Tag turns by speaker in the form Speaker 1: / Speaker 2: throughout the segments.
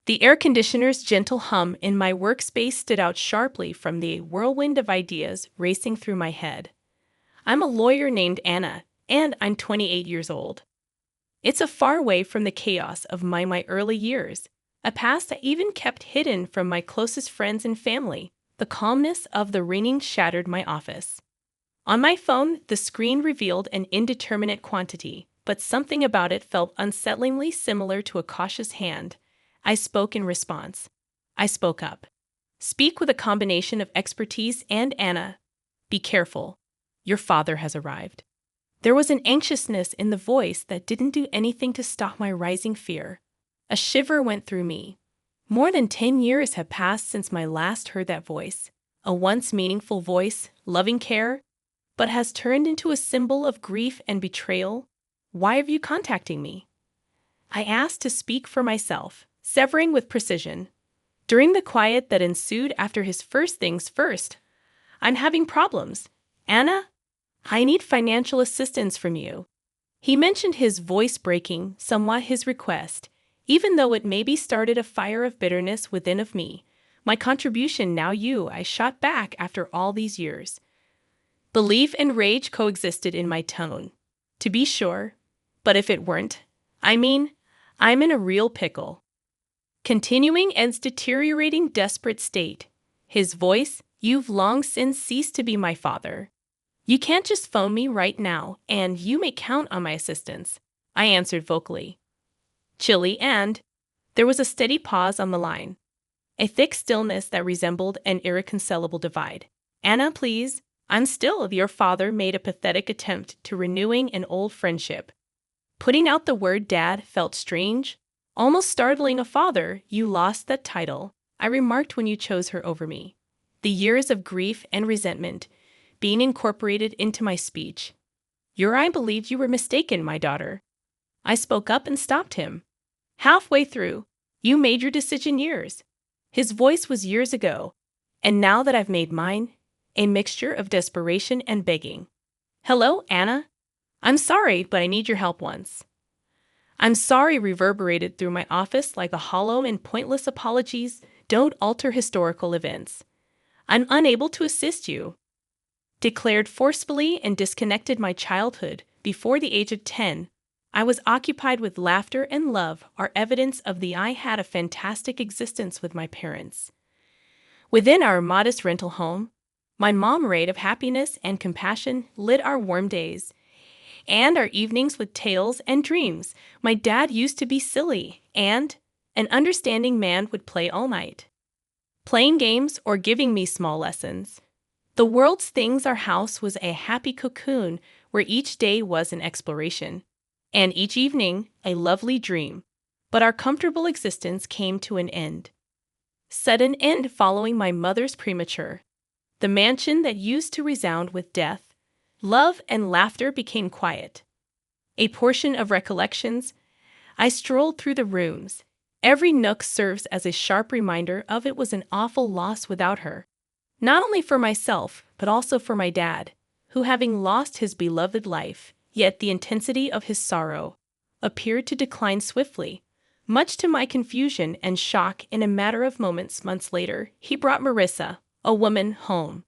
Speaker 1: The air conditioner's gentle hum in my workspace stood out sharply from the whirlwind of ideas racing through my head. I'm a lawyer named Anna, and I'm 28 years old. It's a far way from the chaos of my early years, a past I even kept hidden from my closest friends and family. The calmness of the ringing shattered my office. On my phone, the screen revealed an indeterminate quantity, but something about it felt unsettlingly similar to a cautious hand. I spoke in response. I spoke up. Speak with a combination of expertise and Anna. Be careful. Your father has arrived. There was an anxiousness in the voice that didn't do anything to stop my rising fear. A shiver went through me. More than 10 years had passed since I last heard that voice. A once meaningful voice, loving care, but has turned into a symbol of grief and betrayal. Why are you contacting me? I asked to speak for myself, severing with precision. During the quiet that ensued after his first things first, I'm having problems. Anna, I need financial assistance from you. He mentioned, his voice breaking somewhat his request, even though it maybe started a fire of bitterness within of me. My contribution now you, I shot back after all these years. Belief and rage coexisted in my tone. To be sure, but if it weren't, I'm in a real pickle. Continuing Ed's deteriorating, desperate state. His voice, you've long since ceased to be my father. You can't just phone me right now, and you may count on my assistance, I answered vocally. Chilly, and there was a steady pause on the line. A thick stillness that resembled an irreconcilable divide. Anna, please. I'm still. Your father made a pathetic attempt to renewing an old friendship. Putting out the word dad felt strange, almost startling. A father, you lost that title, I remarked when you chose her over me. The years of grief and resentment being incorporated into my speech. I believed you were mistaken, my daughter. I spoke up and stopped him. Halfway through, you made your decision years. His voice was years ago, and now that I've made mine, a mixture of desperation and begging. Hello, Anna? I'm sorry, but I need your help once. I'm sorry reverberated through my office like a hollow and pointless apologies don't alter historical events. I'm unable to assist you. Declared forcefully and disconnected my childhood before the age of 10. I was occupied with laughter and love are evidence of the I had a fantastic existence with my parents. Within our modest rental home, my mom ray of happiness and compassion lit our warm days, and our evenings with tales and dreams. My dad used to be silly, and an understanding man would play all night, playing games or giving me small lessons. The world's things, our house was a happy cocoon where each day was an exploration, and each evening a lovely dream. But our comfortable existence came to an end. Sudden end following my mother's premature. The mansion that used to resound with death, love, and laughter became quiet. A portion of recollections, I strolled through the rooms. Every nook serves as a sharp reminder of it was an awful loss without her. Not only for myself, but also for my dad, who, having lost his beloved life, yet the intensity of his sorrow appeared to decline swiftly. Much to my confusion and shock, in a matter of months later, he brought Marissa, a woman, home,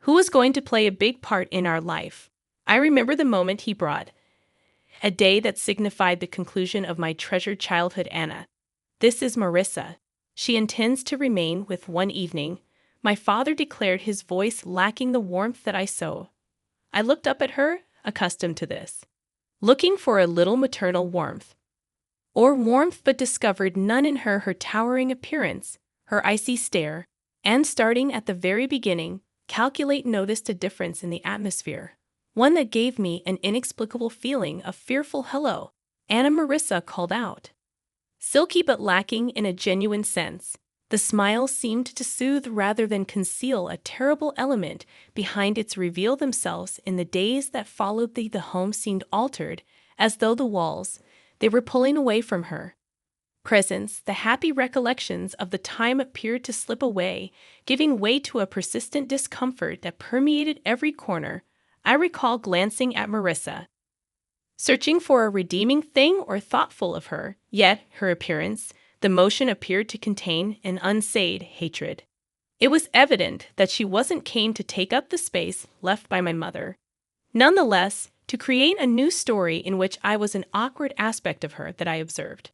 Speaker 1: who was going to play a big part in our life. I remember the moment he brought, a day that signified the conclusion of my treasured childhood. Anna, this is Marissa. She intends to remain with one evening, my father declared, his voice lacking the warmth that I saw. I looked up at her, accustomed to this, looking for a little maternal warmth, but discovered none in her. Her towering appearance, her icy stare, and starting at the very beginning, noticed a difference in the atmosphere, one that gave me an inexplicable feeling of fearful hello. Anna, Marissa called out. Silky but lacking in a genuine sense. The smile seemed to soothe rather than conceal a terrible element behind its reveal themselves. In the days that followed, the home seemed altered, as though the walls, they were pulling away from her presence. The happy recollections of the time appeared to slip away, giving way to a persistent discomfort that permeated every corner. I recall glancing at Marissa, searching for a redeeming thing or thoughtful of her, yet her appearance, The motion appeared to contain an unsaid hatred. It was evident that she wasn't keen to take up the space left by my mother. Nonetheless, to create a new story in which I was an awkward aspect of her that I observed.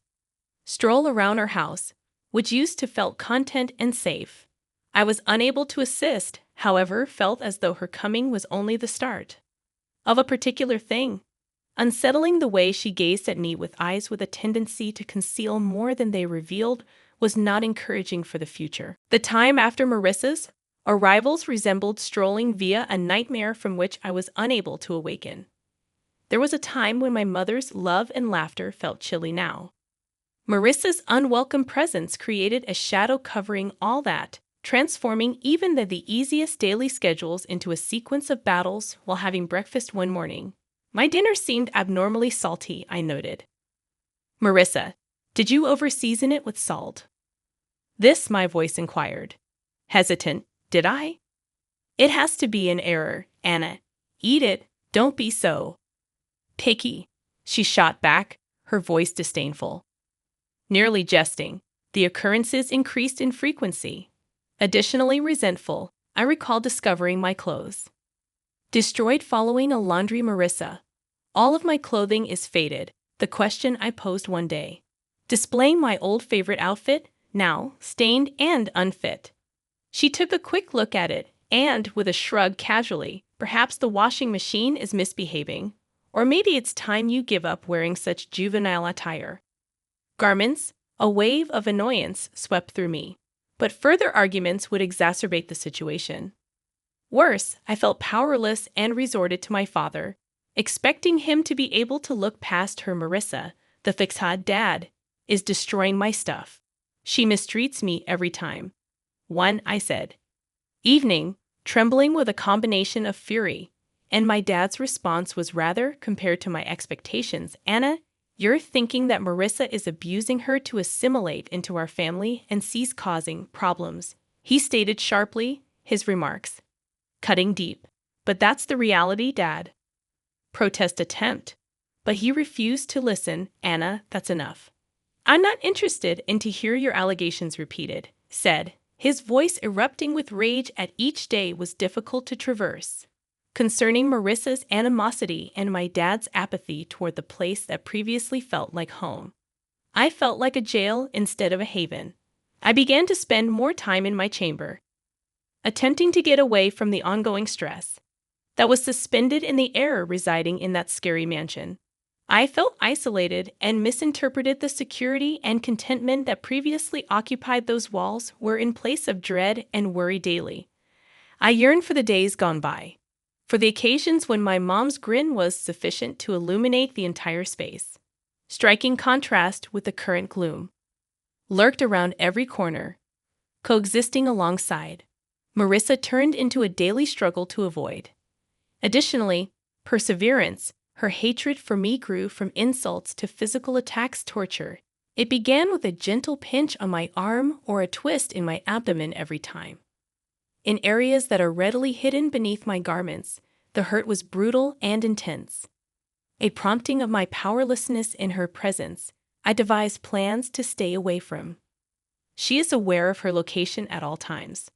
Speaker 1: Stroll around our house, which used to felt content and safe. I was unable to assist, however, felt as though her coming was only the start of a particular thing. Unsettling the way she gazed at me with eyes with a tendency to conceal more than they revealed was not encouraging for the future. The time after Marissa's arrivals resembled strolling via a nightmare from which I was unable to awaken. There was a time when my mother's love and laughter felt chilly now. Marissa's unwelcome presence created a shadow covering all that, transforming even the easiest daily schedules into a sequence of battles while having breakfast one morning. My dinner seemed abnormally salty, I noted. Marissa, did you overseason it with salt? This, my voice inquired. Hesitant, did I? It has to be an error, Anna. Eat it, don't be so picky, she shot back, her voice disdainful. Nearly jesting, the occurrences increased in frequency. Additionally resentful, I recall discovering my clothes destroyed following a laundry. Marissa, all of my clothing is faded, the question I posed one day. Displaying my old favorite outfit, now stained and unfit. She took a quick look at it, and, with a shrug casually, perhaps the washing machine is misbehaving, or maybe it's time you give up wearing such juvenile attire. Garments, a wave of annoyance swept through me, but further arguments would exacerbate the situation. Worse, I felt powerless and resorted to my father, expecting him to be able to look past her. Marissa, the fixad dad, is destroying my stuff. She mistreats me every time. One, I said. Evening, trembling with a combination of fury, and my dad's response was rather, compared to my expectations, Anna, you're thinking that Marissa is abusing her to assimilate into our family and cease causing problems. He stated sharply, his remarks cutting deep. But that's the reality, Dad. Protest attempt. But he refused to listen. Anna, that's enough. I'm not interested in to hear your allegations repeated, said, his voice erupting with rage at each day was difficult to traverse. Concerning Marissa's animosity and my dad's apathy toward the place that previously felt like home. I felt like a jail instead of a haven. I began to spend more time in my chamber, attempting to get away from the ongoing stress that was suspended in the air residing in that scary mansion. I felt isolated and misinterpreted the security and contentment that previously occupied those walls were in place of dread and worry daily. I yearned for the days gone by, for the occasions when my mom's grin was sufficient to illuminate the entire space. Striking contrast with the current gloom lurked around every corner, coexisting alongside. Marissa turned into a daily struggle to avoid. Additionally, perseverance, her hatred for me grew from insults to physical attacks, torture. It began with a gentle pinch on my arm or a twist in my abdomen every time. In areas that are readily hidden beneath my garments, the hurt was brutal and intense. A prompting of my powerlessness in her presence, I devised plans to stay away from. She is aware of her location at all times.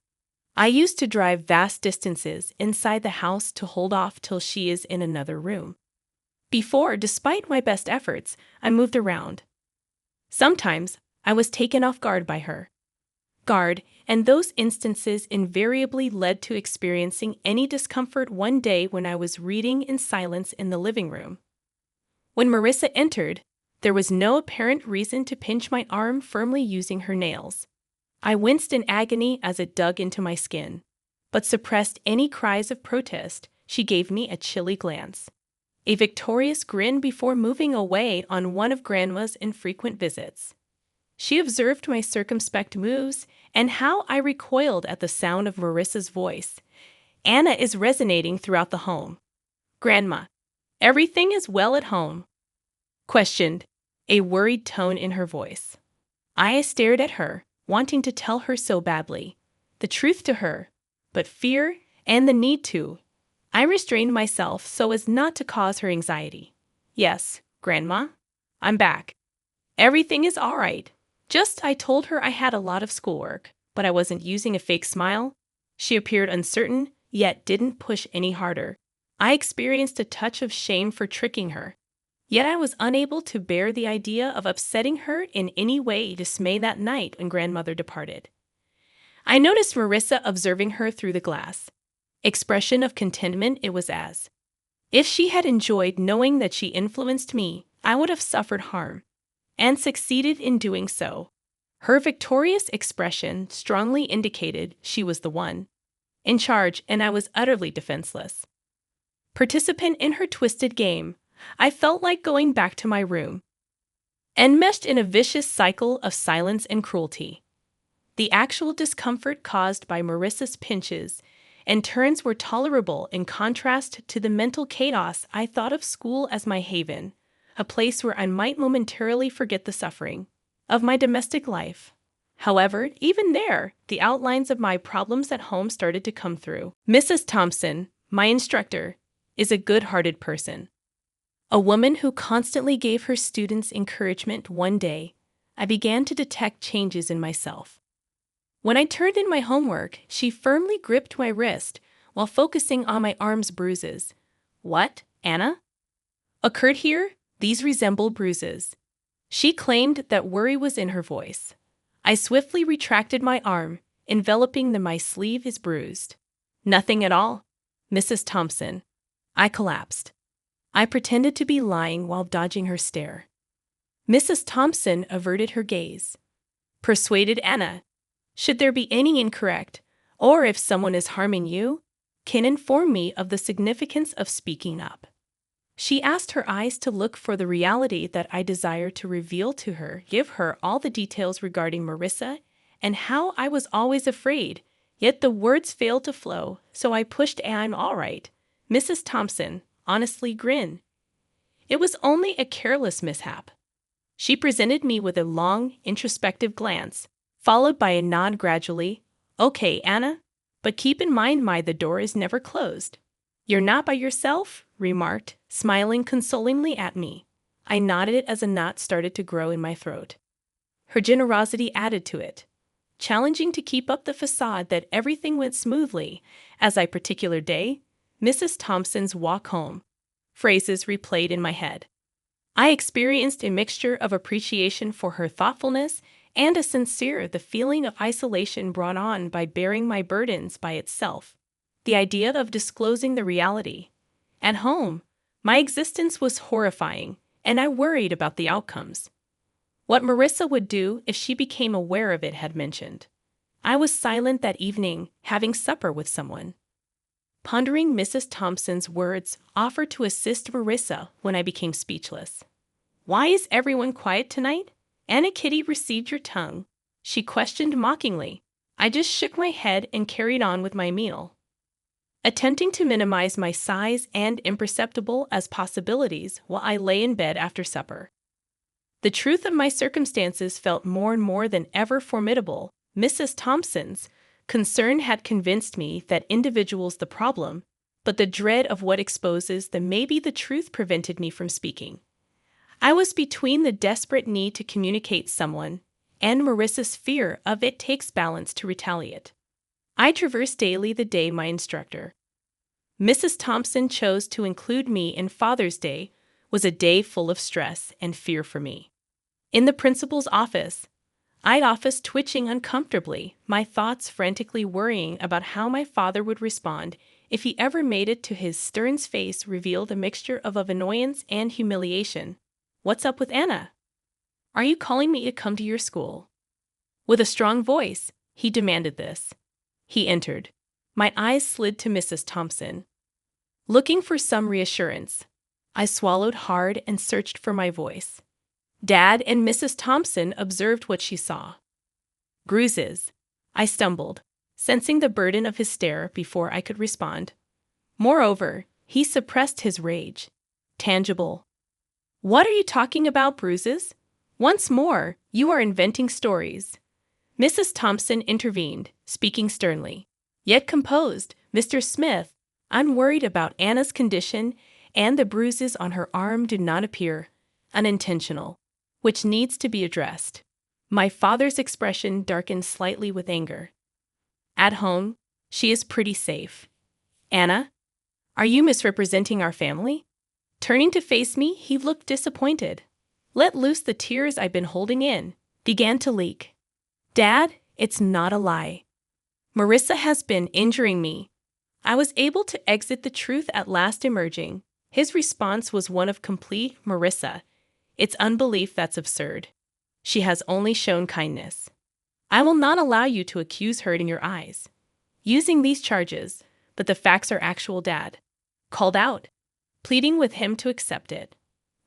Speaker 1: I used to drive vast distances inside the house to hold off till she is in another room. Before, despite my best efforts, I moved around. Sometimes, I was taken off guard by her. And those instances invariably led to experiencing any discomfort one day when I was reading in silence in the living room. When Marissa entered, there was no apparent reason to pinch my arm firmly using her nails. I winced in agony as it dug into my skin, but suppressed any cries of protest. She gave me a chilly glance, a victorious grin before moving away on one of Grandma's infrequent visits. She observed my circumspect moves and how I recoiled at the sound of Marissa's voice. Anna is resonating throughout the home. Grandma, everything is well at home? Questioned, a worried tone in her voice. I stared at her, wanting to tell her so badly, the truth to her, but fear and the need to. I restrained myself so as not to cause her anxiety. Yes, Grandma, I'm back. Everything is all right. I told her I had a lot of schoolwork, but I wasn't using a fake smile. She appeared uncertain, yet didn't push any harder. I experienced a touch of shame for tricking her. Yet I was unable to bear the idea of upsetting her in any way dismay that night when grandmother departed. I noticed Marissa observing her through the glass. Expression of contentment it was as. If she had enjoyed knowing that she influenced me, I would have suffered harm, and succeeded in doing so. Her victorious expression strongly indicated she was the one in charge, and I was utterly defenseless. Participant in her twisted game, I felt like going back to my room, enmeshed in a vicious cycle of silence and cruelty. The actual discomfort caused by Marissa's pinches and turns were tolerable in contrast to the mental chaos I thought of school as my haven, a place where I might momentarily forget the suffering of my domestic life. However, even there, the outlines of my problems at home started to come through. Mrs. Thompson, my instructor, is a good-hearted person. A woman who constantly gave her students encouragement. One day, I began to detect changes in myself. When I turned in my homework, she firmly gripped my wrist while focusing on my arm's bruises. "What, Anna?" occurred here. These resemble bruises. She claimed that worry was in her voice. I swiftly retracted my arm, enveloping my sleeve is bruised. "Nothing at all, Mrs. Thompson." I collapsed. I pretended to be lying while dodging her stare. Mrs. Thompson averted her gaze. "Persuaded Anna. Should there be any incorrect, or if someone is harming you, can inform me of the significance of speaking up." She asked her eyes to look for the reality that I desire to reveal to her, give her all the details regarding Marissa and how I was always afraid, yet the words failed to flow, so I pushed "I'm all right, Mrs. Thompson," honestly grin. It was only a careless mishap. She presented me with a long, introspective glance, followed by a nod gradually. "Okay, Anna, but keep in mind the door is never closed." "You're not by yourself," remarked, smiling consolingly at me. I nodded as a knot started to grow in my throat. Her generosity added to it, challenging to keep up the facade that everything went smoothly, as I particular day, Mrs. Thompson's walk home. Phrases replayed in my head. I experienced a mixture of appreciation for her thoughtfulness and the feeling of isolation brought on by bearing my burdens by itself. The idea of disclosing the reality. At home, my existence was horrifying, and I worried about the outcomes. What Marissa would do if she became aware of it had mentioned. I was silent that evening, having supper with someone. Pondering Mrs. Thompson's words offered to assist Marissa when I became speechless. "Why is everyone quiet tonight? Anna Kitty received your tongue," she questioned mockingly. I just shook my head and carried on with my meal, attempting to minimize my size and imperceptible as possibilities while I lay in bed after supper. The truth of my circumstances felt more and more than ever formidable. Mrs. Thompson's concern had convinced me that individual's the problem, but the dread of what exposes the maybe the truth prevented me from speaking. I was between the desperate need to communicate someone and Marissa's fear of it takes balance to retaliate. I traversed daily the day my instructor, Mrs. Thompson, chose to include me in Father's Day was a day full of stress and fear for me. In the principal's office, twitching uncomfortably, my thoughts frantically worrying about how my father would respond if he ever made it to his stern face revealed a mixture of annoyance and humiliation. "What's up with Anna? Are you calling me to come to your school?" With a strong voice, he demanded this. He entered. My eyes slid to Mrs. Thompson. Looking for some reassurance, I swallowed hard and searched for my voice. Dad and Mrs. Thompson observed what she saw. "Bruises," I stumbled, sensing the burden of his stare before I could respond. Moreover, he suppressed his rage. "Tangible. What are you talking about, bruises? Once more, you are inventing stories." Mrs. Thompson intervened, speaking sternly, yet composed. "Mr. Smith, I'm worried about Anna's condition, and the bruises on her arm do not appear unintentional, which needs to be addressed." My father's expression darkened slightly with anger. At home, she is pretty safe. Anna, are you misrepresenting our family? Turning to face me, he looked disappointed. Let loose the tears I'd been holding in, began to leak. Dad, it's not a lie. Marissa has been injuring me. I was able to exit the truth at last emerging. His response was one of complete Marissa. It's unbelief that's absurd. She has only shown kindness. I will not allow you to accuse her in your eyes. Using these charges, but the facts are actual, Dad. Called out, pleading with him to accept it.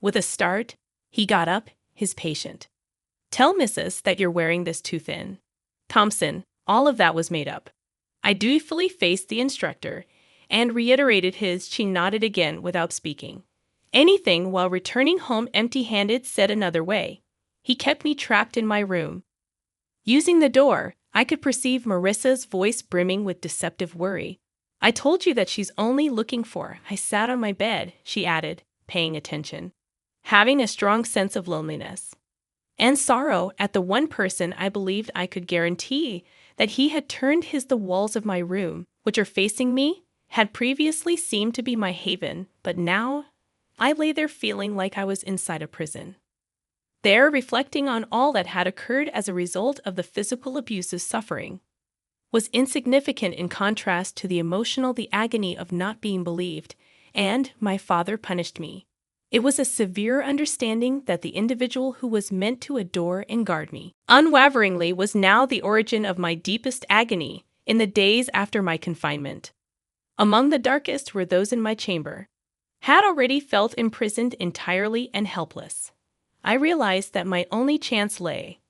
Speaker 1: With a start, he got up, his patient. Tell Mrs. that you're wearing this too thin. Thompson, all of that was made up. I dutifully faced the instructor and reiterated his. She nodded again without speaking. Anything while returning home empty-handed, said another way. He kept me trapped in my room. Using the door, I could perceive Marissa's voice brimming with deceptive worry. I told you that she's only looking for. I sat on my bed, she added, paying attention, having a strong sense of loneliness and sorrow at the one person I believed I could guarantee that he had turned the walls of my room, which are facing me, had previously seemed to be my haven, but now I lay there feeling like I was inside a prison. There, reflecting on all that had occurred as a result of the physical abuse's suffering, was insignificant in contrast to the agony of not being believed, and my father punished me. It was a severe understanding that the individual who was meant to adore and guard me unwaveringly was now the origin of my deepest agony in the days after my confinement. Among the darkest were those in my chamber. Had already felt imprisoned entirely and helpless. I realized that my only chance lay.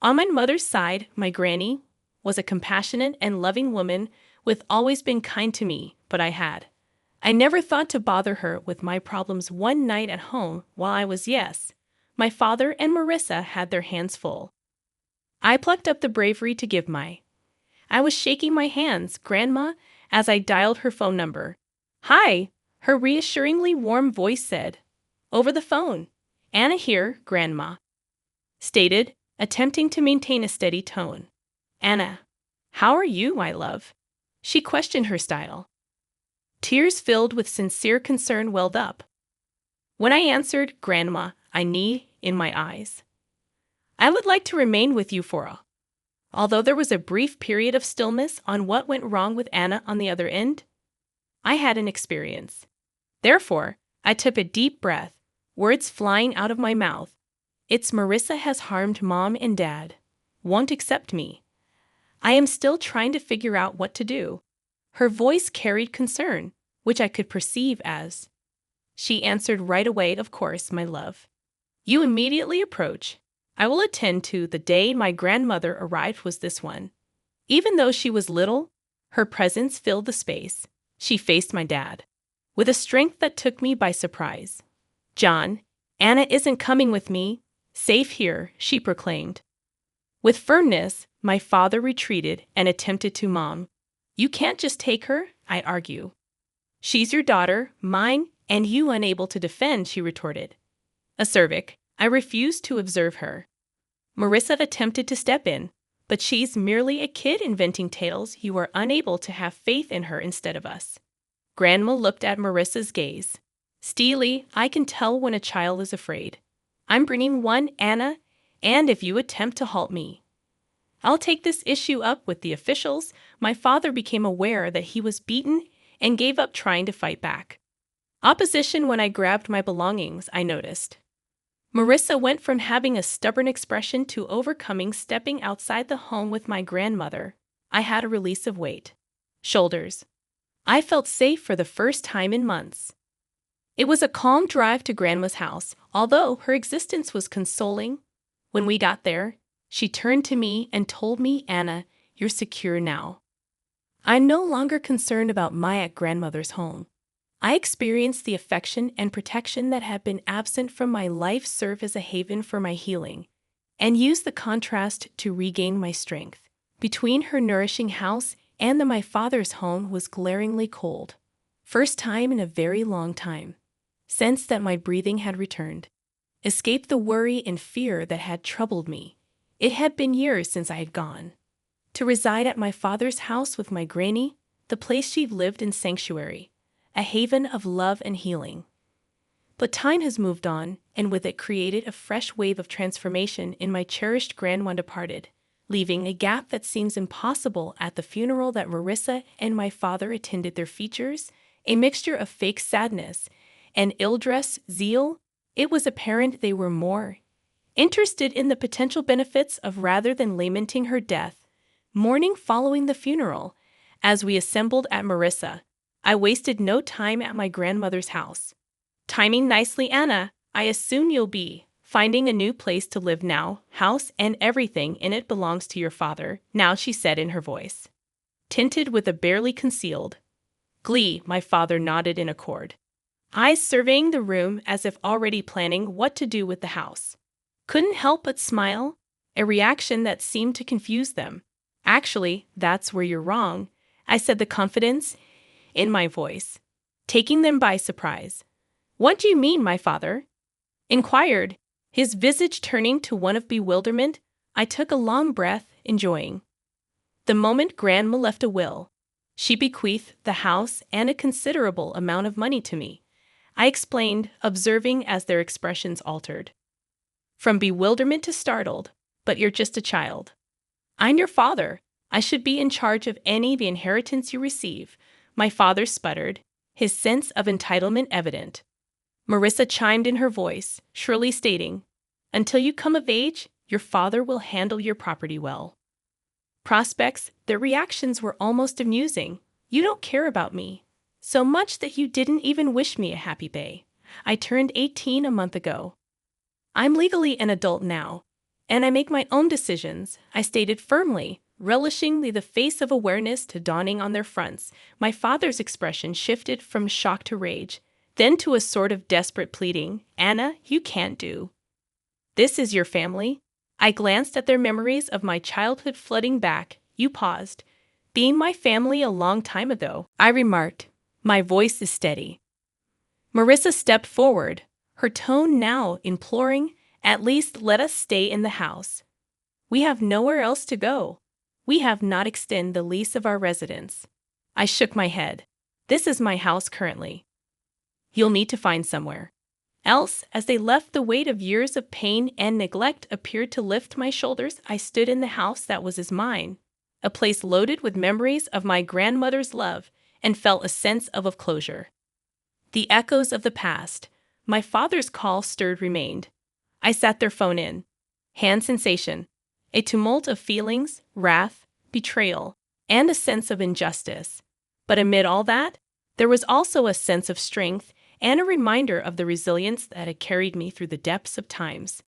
Speaker 1: On my mother's side, my granny was a compassionate and loving woman with always been kind to me, but I never thought to bother her with my problems one night at home while I was my father and Marissa had their hands full. I plucked up the bravery to give I was shaking my hands, Grandma, as I dialed her phone number. Hi, her reassuringly warm voice said. Over the phone. Anna here, Grandma. Stated, attempting to maintain a steady tone. Anna, how are you, my love? She questioned her style. Tears filled with sincere concern welled up. When I answered, Grandma, I need in my eyes. I would like to remain with you although there was a brief period of stillness on what went wrong with Anna on the other end, I had an experience. Therefore, I took a deep breath, words flying out of my mouth. It's Marissa has harmed Mom and Dad. Won't accept me. I am still trying to figure out what to do. Her voice carried concern, which I could perceive as. She answered right away, of course, my love. You immediately approach. I will attend to. The day my grandmother arrived was this one. Even though she was little, her presence filled the space. She faced my dad with a strength that took me by surprise. John, Anna isn't coming with me. Safe here, she proclaimed. With firmness, my father retreated and attempted to Mom. You can't just take her, I'd argue. She's your daughter, mine, and you unable to defend, she retorted. Acerbic, I refused to observe her. Marissa attempted to step in, but she's merely a kid inventing tales. You are unable to have faith in her instead of us. Grandma looked at Marissa's gaze. Steely, I can tell when a child is afraid. I'm bringing one, Anna, and if you attempt to halt me, I'll take this issue up with the officials. My father became aware that he was beaten and gave up trying to fight back. Opposition when I grabbed my belongings, I noticed. Marissa went from having a stubborn expression to overcoming. Stepping outside the home with my grandmother, I had a release of weight. Shoulders. I felt safe for the first time in months. It was a calm drive to Grandma's house, although her existence was consoling. When we got there, she turned to me and told me, Anna, you're secure now. I'm no longer concerned about my grandmother's home. I experienced the affection and protection that had been absent from my life serve as a haven for my healing, and used the contrast to regain my strength. Between her nourishing house and my father's home was glaringly cold. First time in a very long time. Sensed that my breathing had returned. Escaped the worry and fear that had troubled me. It had been years since I had gone to reside at my father's house with my granny, the place she'd lived in sanctuary, a haven of love and healing. But time has moved on, and with it created a fresh wave of transformation in my cherished grandma departed, leaving a gap that seems impossible. At the funeral that Marissa and my father attended, their features, a mixture of fake sadness and ill-dressed zeal. It was apparent they were more interested in the potential benefits of rather than lamenting her death. Morning following the funeral, as we assembled at Marissa, I wasted no time at my grandmother's house. Timing nicely, Anna. I assume you'll be finding a new place to live now. House and everything in it belongs to your father, now, she said in her voice, tinted with a barely concealed glee. My father nodded in accord, eyes surveying the room as if already planning what to do with the house. Couldn't help but smile, a reaction that seemed to confuse them. Actually, that's where you're wrong, I said, the confidence in my voice taking them by surprise. What do you mean, my father inquired, his visage turning to one of bewilderment. I took a long breath, enjoying the moment. Grandma left a will. She bequeathed the house and a considerable amount of money to me, I explained, observing as their expressions altered from bewilderment to startled. But you're just a child. I'm your father. I should be in charge of any of the inheritance you receive, my father sputtered, his sense of entitlement evident. Marissa chimed in, her voice shrilly stating, until you come of age, your father will handle your property well. Prospects, their reactions were almost amusing. You don't care about me so much that you didn't even wish me a happy day. I turned 18 a month ago. I'm legally an adult now, and I make my own decisions, I stated firmly, relishing the face of awareness to dawning on their fronts. My father's expression shifted from shock to rage, then to a sort of desperate pleading. Anna, you can't do this. Is your family? I glanced at their memories of my childhood flooding back. You paused. Being my family a long time ago, I remarked. My voice is steady. Marissa stepped forward, her tone now imploring, at least let us stay in the house. We have nowhere else to go. We have not extended the lease of our residence. I shook my head. This is my house currently. You'll need to find somewhere else. As they left, the weight of years of pain and neglect appeared to lift my shoulders. I stood in the house that was as mine, a place loaded with memories of my grandmother's love, and felt a sense of closure. The echoes of the past, my father's call stirred, remained. I sat there, phone in hand sensation, a tumult of feelings, wrath, betrayal, and a sense of injustice. But amid all that, there was also a sense of strength and a reminder of the resilience that had carried me through the depths of times